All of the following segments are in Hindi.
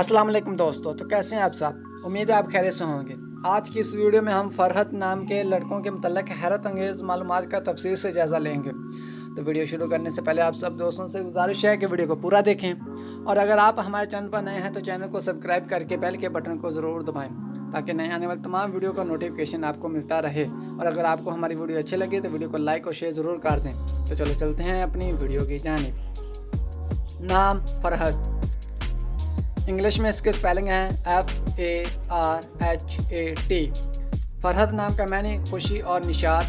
अस्सलाम वालेकुम दोस्तों। तो कैसे हैं आप सब? उम्मीद है आप खैरियत से होंगे। आज की इस वीडियो में हम फरहत नाम के लड़कों के मतलब हैरत अंगेज़ मालूमात का तफसील से जायज़ा लेंगे। तो वीडियो शुरू करने से पहले आप सब दोस्तों से गुजारिश है कि वीडियो को पूरा देखें और अगर आप हमारे चैनल पर नए हैं तो चैनल को सब्सक्राइब करके बेल के बटन को ज़रूर दबाएँ ताकि नए आने वाले तमाम वीडियो का नोटिफिकेशन आपको मिलता रहे। और अगर आपको हमारी वीडियो अच्छी लगी तो वीडियो को लाइक और शेयर ज़रूर कर दें। तो चलो चलते हैं अपनी वीडियो की जानिब। नाम फरहत, इंग्लिश में इसके स्पेलिंग हैं FARHAT। फरहत नाम का मानी खुशी और निशात।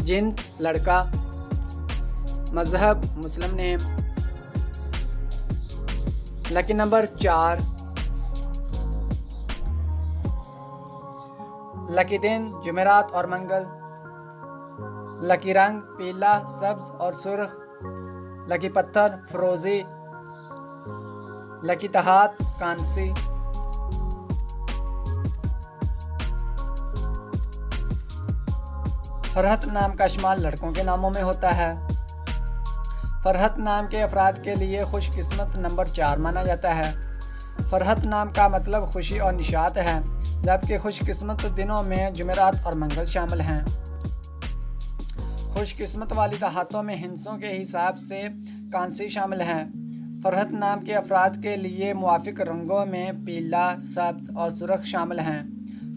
जिन्स लड़का। मज़हब मुस्लिम नेम। Lucky number 4। लकी दिन जुमेरात और मंगल। लकी रंग पीला, सब्ज और सुर्ख। लकी पत्थर फिरोजी। लकी तहात कांसी। फरहत नाम का इस्तेमाल लड़कों के नामों में होता है। फरहत नाम के अफराद के लिए खुशकिस्मत नंबर 4 माना जाता है। फरहत नाम का मतलब खुशी और निशात है, जबकि खुशकिस्मत दिनों में जुमेरात और मंगल शामिल हैं। खुशकिस्मत वाली तहातों में हिंसों के हिसाब से कांसी शामिल हैं। फरहत नाम के अफराद के लिए मुवाफिक रंगों में पीला, सब्ज और सुर्ख शामिल हैं।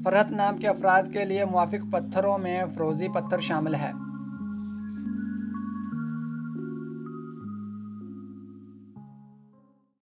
फरहत नाम के अफराद के लिए मुवाफिक पत्थरों में फिरोज़ी पत्थर शामिल है।